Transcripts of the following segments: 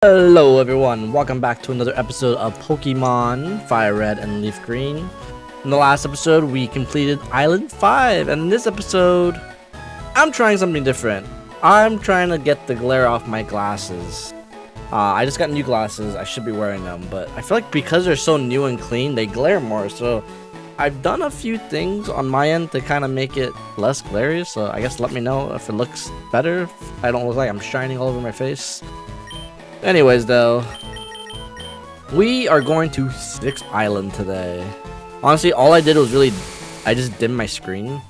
Hello everyone, welcome back to another episode of Pokemon Firered and Leaf Green. In the last episode, we completed Island 5, and in this episode, I'm trying something different. I'm trying to get the glare off my glasses. I just got new glasses, I should be wearing them, but I feel like because they're so new and clean, they glare more, so I've done a few things on my end to kind of make it less glary, so I guess let me know if it looks better, if I don't look like I'm shining all over my face. Anyways, though, we are going to 6th Island today. Honestly, all I did was I just dimmed my screen.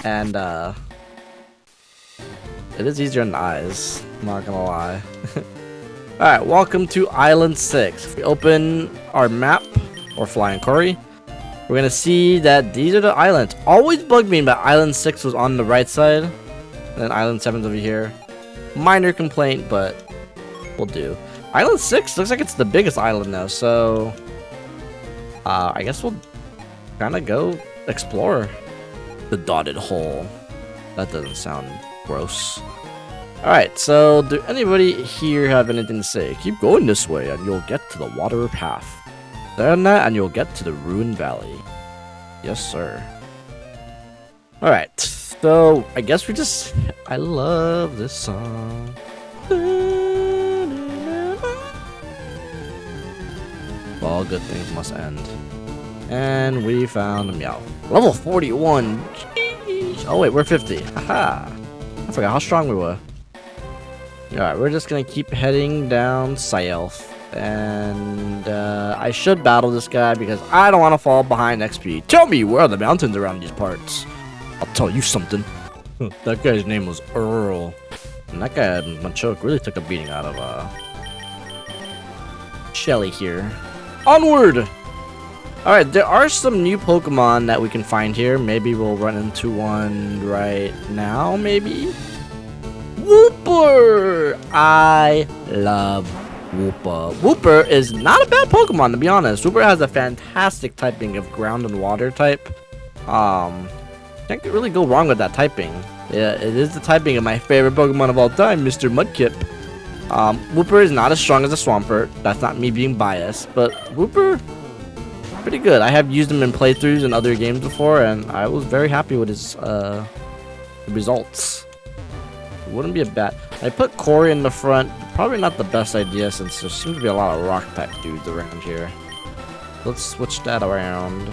And, it is easier on the eyes, I'm not gonna lie. Alright, welcome to Island 6. If we open our map, or Flying Cory, we're gonna see that these are the islands. Always bugged me that Island 6 was on the right side, and then Island 7's over here. Minor complaint, but will do. Island 6 looks like it's the biggest island now, so I guess we'll kind of go explore the dotted hole. That doesn't sound gross. Alright, so do anybody here have anything to say? Keep going this way and you'll get to the water path. Turn that and you'll get to the ruined valley. Yes, sir. Alright, so I guess I love this song. All good things must end. And we found a Meow. Level 41. Jeez. Oh wait, we're 50. Haha. I forgot how strong we were. Alright, we're just gonna keep heading down south. And I should battle this guy because I don't want to fall behind XP. Tell me where are the mountains around these parts. I'll tell you something. That guy's name was Earl. And that guy, Machoke, really took a beating out of Shelly here. Onward! Alright, there are some new Pokemon that we can find here. Maybe we'll run into one right now, maybe? Wooper! I love Wooper. Wooper is not a bad Pokemon, to be honest. Wooper has a fantastic typing of ground and water type. Can't really go wrong with that typing. Yeah, it is the typing of my favorite Pokemon of all time, Mr. Mudkip. Wooper is not as strong as a Swampert. That's not me being biased, but Wooper, pretty good. I have used him in playthroughs in other games before, and I was very happy with his results. It wouldn't be a bad. I put Cory in the front. Probably not the best idea since there seems to be a lot of rock type dudes around here. Let's switch that around.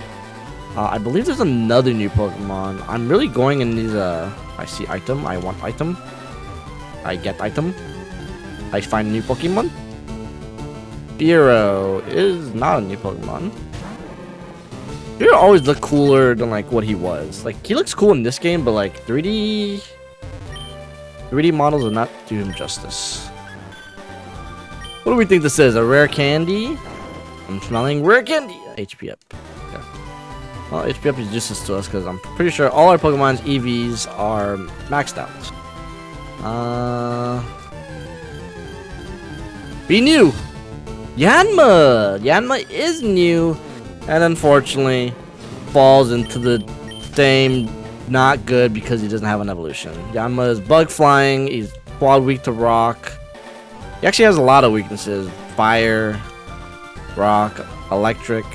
I believe there's another new Pokemon. I'm really going in these. I see item. I want item. I get item. I find a new Pokemon. Spearow is not a new Pokemon. Spearow always looked cooler than like what he was. Like he looks cool in this game, but like 3D models do not do him justice. What do we think this is? A rare candy? I'm smelling rare candy. HP up. Okay. Well, HP up is useless to us because I'm pretty sure all our Pokemon's EVs are maxed out. Be new! Yanma! Yanma is new, and unfortunately falls into the same not good because he doesn't have an evolution. Yanma is bug flying, he's quad weak to rock. He actually has a lot of weaknesses. Fire, rock, electric,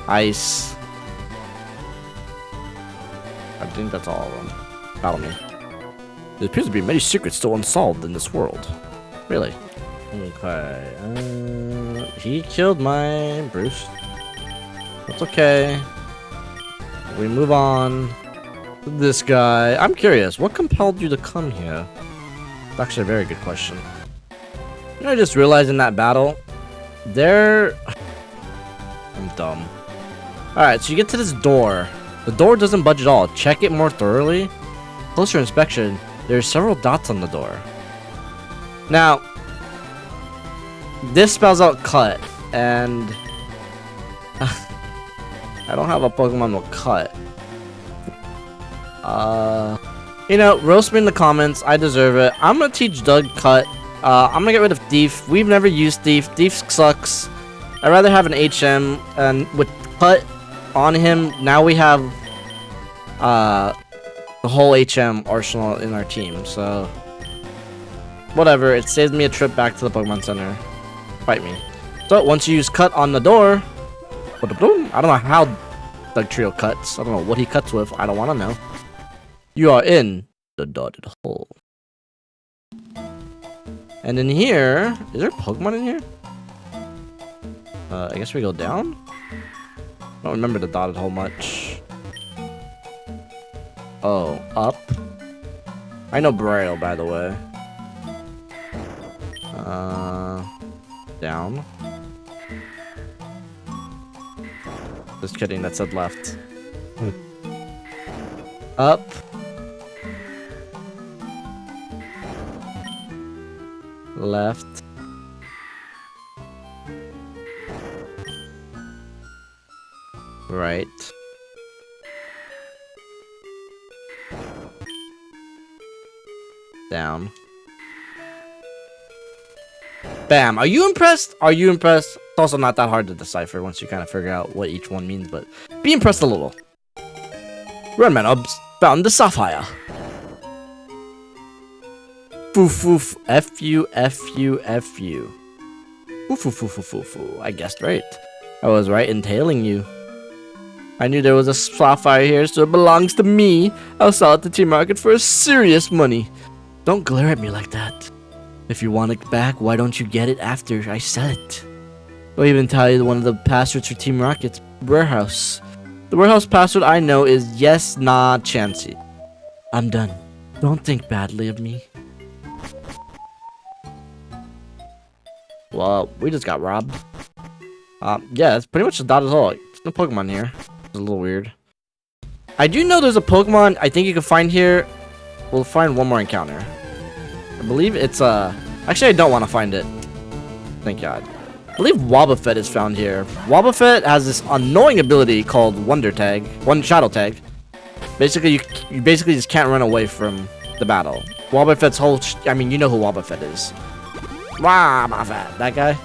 ice. I think that's all of them. Battle me. There appears to be many secrets still unsolved in this world. Really? Okay, he killed my Bruce. That's okay. We move on to this guy. I'm curious, what compelled you to come here? It's actually a very good question. You know, I just realized in that battle, I'm dumb. Alright, so you get to this door. The door doesn't budge at all. Check it more thoroughly. Closer inspection, there's several dots on the door. Now, this spells out cut, and I don't have a Pokemon with cut. You know, roast me in the comments. I deserve it. I'm gonna teach Doug cut. I'm gonna get rid of Thief. We've never used Thief. Thief sucks. I'd rather have an HM, and with cut on him, now we have the whole HM arsenal in our team. So whatever. It saves me a trip back to the Pokemon Center. Fight me. So once you use cut on the door, I don't know how the trio cuts. I don't know what he cuts with. I don't want to know. You are in the dotted hole. And in here, is there Pokemon in here? I guess we go down? I don't remember the dotted hole much. Oh, up? I know Braille, by the way. Down. Just kidding, that said left. Up. Left. Right. Down. Bam. Are you impressed? Are you impressed? It's also not that hard to decipher once you kind of figure out what each one means, but be impressed a little. Redman found the Sapphire. Foof foof. F-U, F-U, F-U. Foo foo foo foo foo foo. I guessed right. I was right in tailing you. I knew there was a Sapphire here, so it belongs to me. I'll sell it to Team Rocket for serious money. Don't glare at me like that. If you want it back, why don't you get it after I sell it? I'll even tell you one of the passwords for Team Rocket's warehouse. The warehouse password I know is yes, nah, chancy. I'm done. Don't think badly of me. Well, we just got robbed. Yeah, it's pretty much the dotted hole. There's no Pokemon here. It's a little weird. I do know there's a Pokemon I think you can find here. We'll find one more encounter. I believe it's actually I don't want to find it. Thank God. I believe Wobbuffet is found here. Wobbuffet has this annoying ability called Wonder Tag, Shadow Tag. Basically, you basically just can't run away from the battle. Wobbuffet's whole, I mean, you know who Wobbuffet is. Wobbuffet, that guy.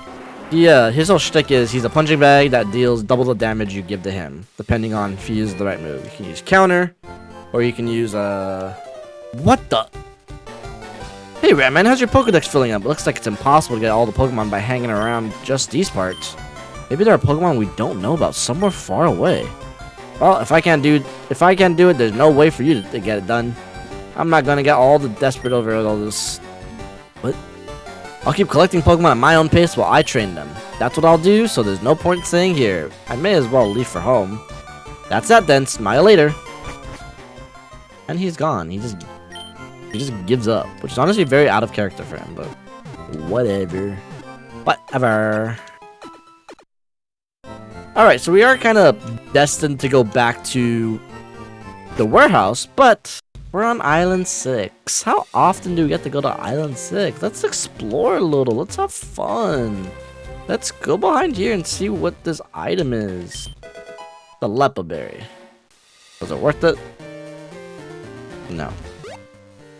Yeah, his whole shtick is he's a punching bag that deals double the damage you give to him, depending on if you use the right move. You can use counter, or you can use what the? Hey Ratman, how's your Pokedex filling up? It looks like it's impossible to get all the Pokemon by hanging around just these parts. Maybe there are Pokemon we don't know about somewhere far away. Well, if I can't do it, there's no way for you to get it done. I'm not gonna get all the desperate over all this. What? I'll keep collecting Pokemon at my own pace while I train them. That's what I'll do, so there's no point staying here. I may as well leave for home. That's that then. Smile later. And he's gone. He just gives up, which is honestly very out of character for him, but whatever. Whatever. Alright, so we are kind of destined to go back to the warehouse, but we're on Island 6. How often do we get to go to Island 6? Let's explore a little. Let's have fun. Let's go behind here and see what this item is. The Lepa Berry. Was it worth it? No.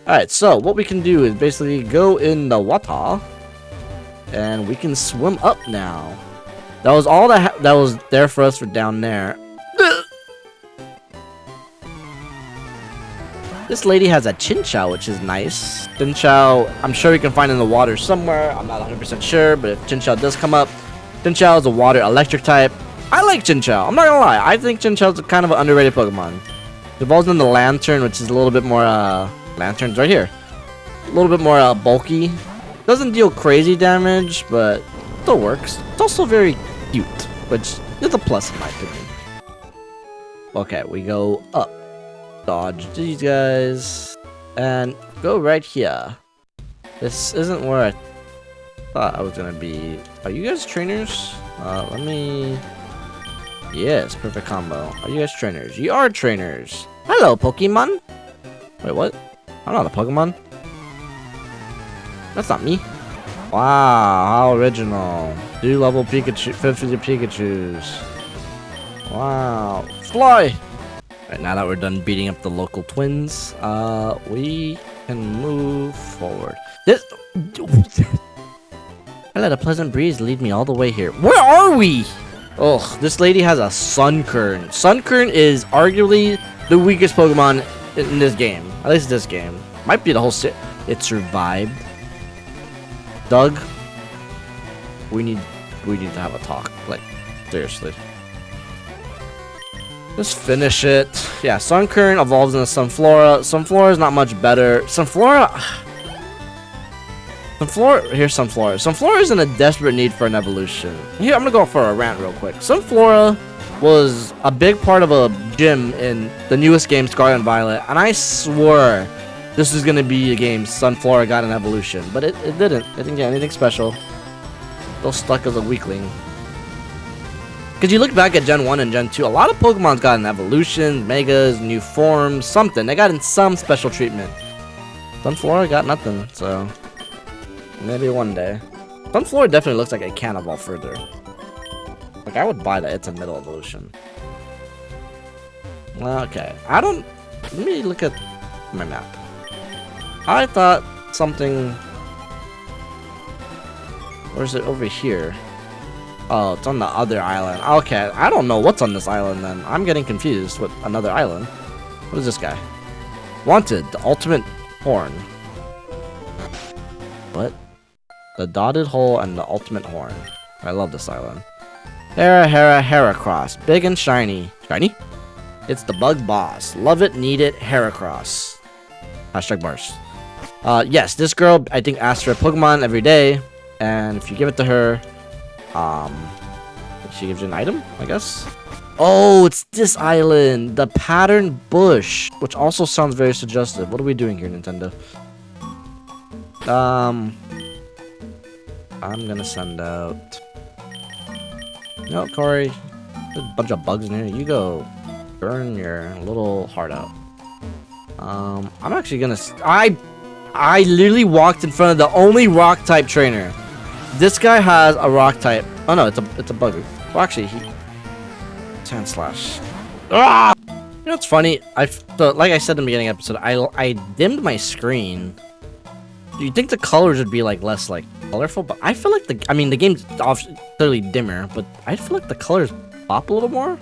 Alright, so what we can do is basically go in the water, and we can swim up now. That was all that was there for us for down there. This lady has a Chinchou, which is nice. Chinchou, I'm sure you can find in the water somewhere. I'm not 100% sure, but if Chinchou does come up, Chinchou is a water electric type. I like Chinchou. I'm not gonna lie. I think Chinchou's kind of an underrated Pokemon. It evolves into Lantern, which is a little bit more, Lantern's right here. A little bit more bulky. Doesn't deal crazy damage, but still works. It's also very cute, which is a plus in my opinion. Okay, we go up. Dodge these guys. And go right here. This isn't where I thought I was gonna be. Are you guys trainers? Let me... Yes, perfect combo. Are you guys trainers? You are trainers. Hello, Pokemon. Wait, what? I'm not a Pokemon. That's not me. Wow, how original. 2 level Pikachu, 50 Pikachus. Wow. Fly! Alright, now that we're done beating up the local twins, we can move forward. This... I let a pleasant breeze lead me all the way here. Where are we? Ugh, this lady has a Sunkern. Sunkern is arguably the weakest Pokemon in this game. At least this game. Might be the whole It survived. Doug, we need to have a talk. Like, seriously. Just finish it. Yeah, Suncurrent evolves into Sunflora. Sunflora is not much better. Sunflora, here's Sunflora. Sunflora is in a desperate need for an evolution. Here, I'm gonna go for a rant real quick. Sunflora was a big part of a gym in the newest game, Scarlet and Violet, and I swore this was gonna be a game Sunflora got an evolution, but it didn't. It didn't get anything special. Still stuck as a weakling. Because you look back at Gen 1 and Gen 2, a lot of Pokemon's got an evolution, megas, new forms, something. They got in some special treatment. Sunflora got nothing, so maybe one day. Sunflora definitely looks like it can evolve further. Like, I would buy that it's a middle evolution. Okay, let me look at my map. I thought something... Or is it over here? Oh, it's on the other island. Okay, I don't know what's on this island then. I'm getting confused with another island. What is this guy? Wanted, the ultimate horn. What? The dotted hole and the ultimate horn. I love this island. Heracross. Big and shiny. Shiny? It's the bug boss. Love it, need it, Heracross. Hashtag bars. Yes, this girl, I think, asks for a Pokemon every day. And if you give it to her, she gives you an item, I guess. Oh, it's this island, the pattern bush, which also sounds very suggestive. What are we doing here, Nintendo? I'm gonna send out. No, Corey. There's a bunch of bugs in here. You go burn your little heart out. I'm actually gonna. I literally walked in front of the only rock type trainer. This guy has a rock type. Oh no, it's a bugger. Well, actually, Sand Slash. Ah! You know what's funny? Like I said in the beginning of the episode, I dimmed my screen. You'd think the colors would be like less like colorful, but I feel like the game's clearly dimmer, but I feel like the colors pop a little more.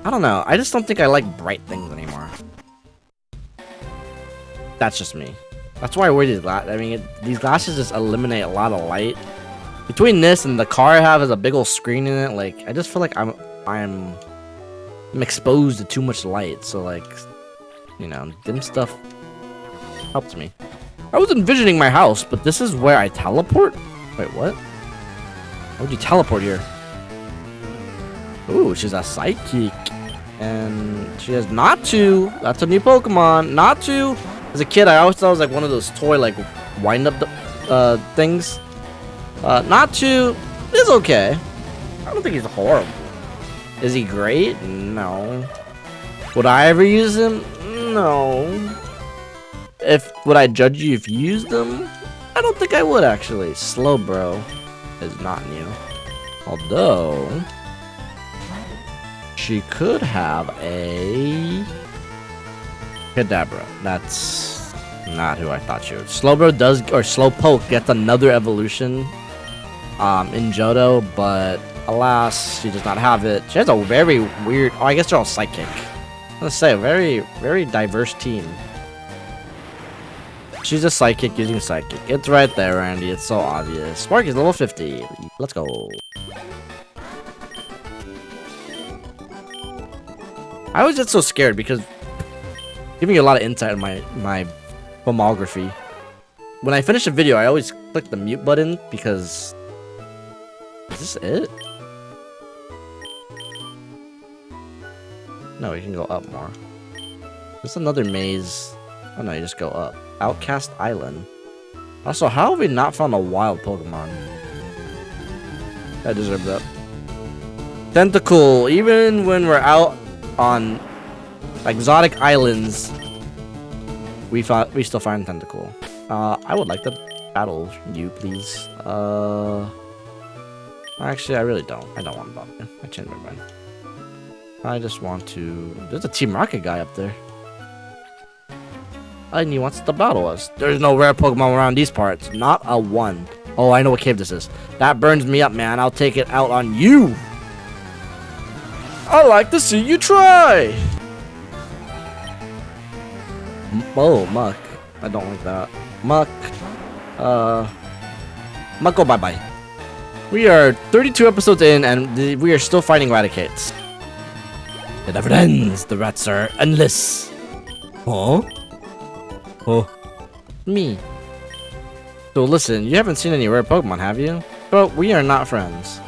I don't know. I just don't think I like bright things anymore. That's just me. That's why I wear these glasses. I mean, these glasses just eliminate a lot of light. Between this and the car I have has a big old screen in it. Like, I just feel like I'm exposed to too much light. So like, you know, dim stuff helps me. I was envisioning my house, but this is where I teleport? Wait, what? How would you teleport here? Ooh, she's a psychic. And she has Natu. That's a new Pokemon. Natu. As a kid, I always thought it was like one of those toy, like, wind-up things. Natu is okay. I don't think he's horrible. Is he great? No. Would I ever use him? No. Would I judge you if you used them? I don't think I would, actually. Slowbro is not new. Although, she could have a Kadabra. That's not who I thought she would. Slowbro does, or Slowpoke gets another evolution in Johto, but alas, she does not have it. She has a very weird, I guess they're all psychic. I'm gonna say, a very, very diverse team. She's a psychic using psychic. It's right there, Randy. It's so obvious. Sparky's level 50. Let's go. I always get so scared because giving you a lot of insight on my filmography. When I finish a video, I always click the mute button because is this it? No, you can go up more. There's another maze. Oh no, you just go up. Outcast Island. Also, how have we not found a wild Pokemon? I deserve that. Tentacool. Even when we're out on exotic islands, we still find Tentacool. I would like to battle you, please. Actually, I really don't. I don't want to battle you. I changed my mind. I just want to. There's a Team Rocket guy up there. And he wants to battle us. There's no rare Pokemon around these parts. Not a one. Oh, I know what cave this is. That burns me up, man. I'll take it out on you. I like to see you try. Oh, Muck. I don't like that. Muck. Mako bye-bye. We are 32 episodes in, and we are still fighting Raticates. It never ends. The rats are endless. Huh? Oh. Me. So listen, you haven't seen any rare Pokemon, have you? But we are not friends.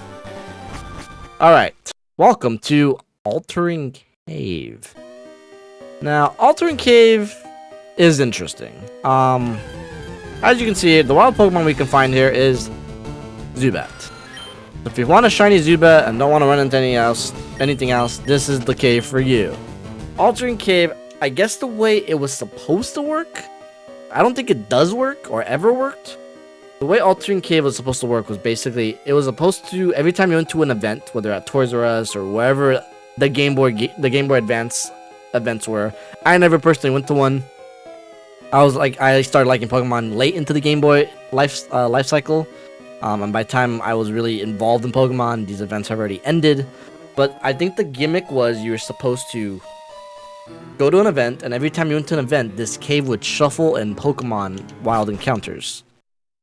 Alright. Welcome to Altering Cave. Now, Altering Cave is interesting. As you can see, the wild Pokemon we can find here is Zubat. If you want a shiny Zubat and don't want to run into anything else, this is the cave for you. Altering Cave, I guess the way it was supposed to work, I don't think it does work or ever worked. The way Altering Cave was supposed to work was basically, it was supposed to, every time you went to an event, whether at Toys R Us or wherever the Game Boy Advance events were, I never personally went to one. I started liking Pokemon late into the Game Boy life cycle. And by the time I was really involved in Pokemon, these events have already ended. But I think the gimmick was you were supposed to go to an event, and every time you went to an event, this cave would shuffle in Pokemon wild encounters.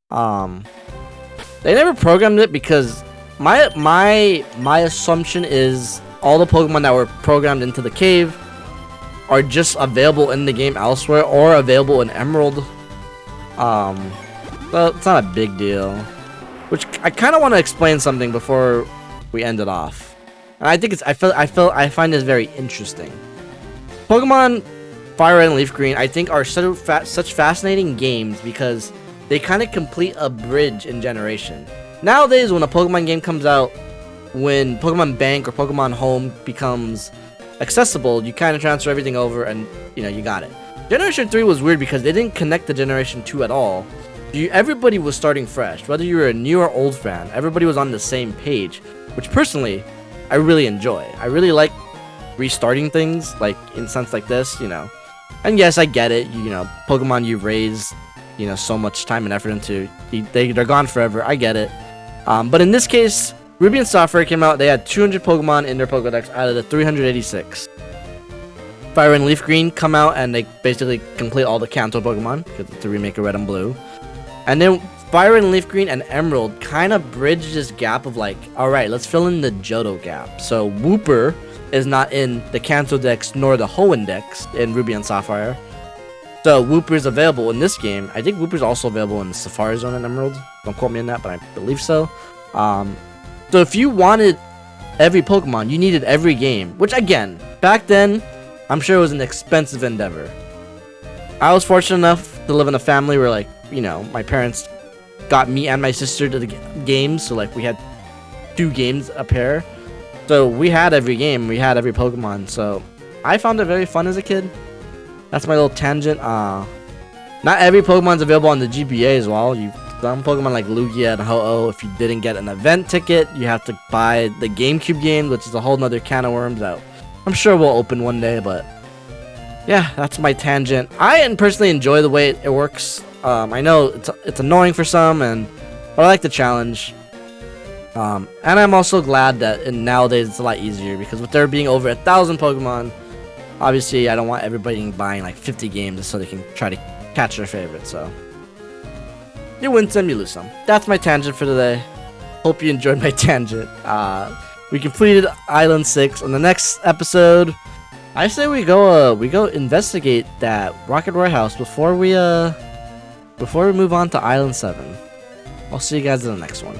They never programmed it because my assumption is all the Pokemon that were programmed into the cave are just available in the game elsewhere or available in Emerald. But it's not a big deal. Which I kind of want to explain something before we end it off. And I think I find this very interesting. Pokemon Firered and Leaf Green, I think, are such fascinating games because they kind of complete a bridge in generation. Nowadays, when a Pokemon game comes out, when Pokemon Bank or Pokemon Home becomes accessible, you kind of transfer everything over and, you got it. Generation 3 was weird because they didn't connect to Generation 2 at all. Everybody was starting fresh. Whether you were a new or old fan, everybody was on the same page, which personally, I really enjoy. I really like restarting things, like in sense like this, And yes, I get it, Pokemon you've raised, so much time and effort into, they're gone forever, I get it. But in this case, Ruby and Sapphire came out, they had 200 Pokemon in their Pokedex out of the 386. Fire and Leaf Green come out and they basically complete all the Kanto Pokemon, because it's a remake of Red and Blue. And then Fire and Leaf Green and Emerald kind of bridge this gap of like, alright, let's fill in the Johto gap. So Wooper is not in the Kanto Dex nor the Hoenn Dex in Ruby and Sapphire. So Wooper is available in this game. I think Wooper is also available in the Safari Zone and Emerald. Don't quote me on that, but I believe so. So if you wanted every Pokemon, you needed every game. Which again, back then, I'm sure it was an expensive endeavor. I was fortunate enough to live in a family where my parents got me and my sister to the games, so we had 2 games a pair. So we had every game, we had every Pokemon, so I found it very fun as a kid. That's my little tangent. Not every Pokemon's available on the GBA as well. Some Pokemon like Lugia and Ho-Oh, if you didn't get an event ticket, you have to buy the GameCube game, which is a whole nother can of worms that I'm sure we'll open one day, but yeah, that's my tangent. I personally enjoy the way it works. I know it's annoying for some, but I like the challenge. And I'm also glad that nowadays it's a lot easier because with there being over 1,000 Pokemon, obviously I don't want everybody buying 50 games so they can try to catch their favorite. So you win some, you lose some. That's my tangent for today. Hope you enjoyed my tangent. We completed Island 6. On the next episode, I say we go investigate that Rocket Roy house before we move on to Island 7. I'll see you guys in the next one.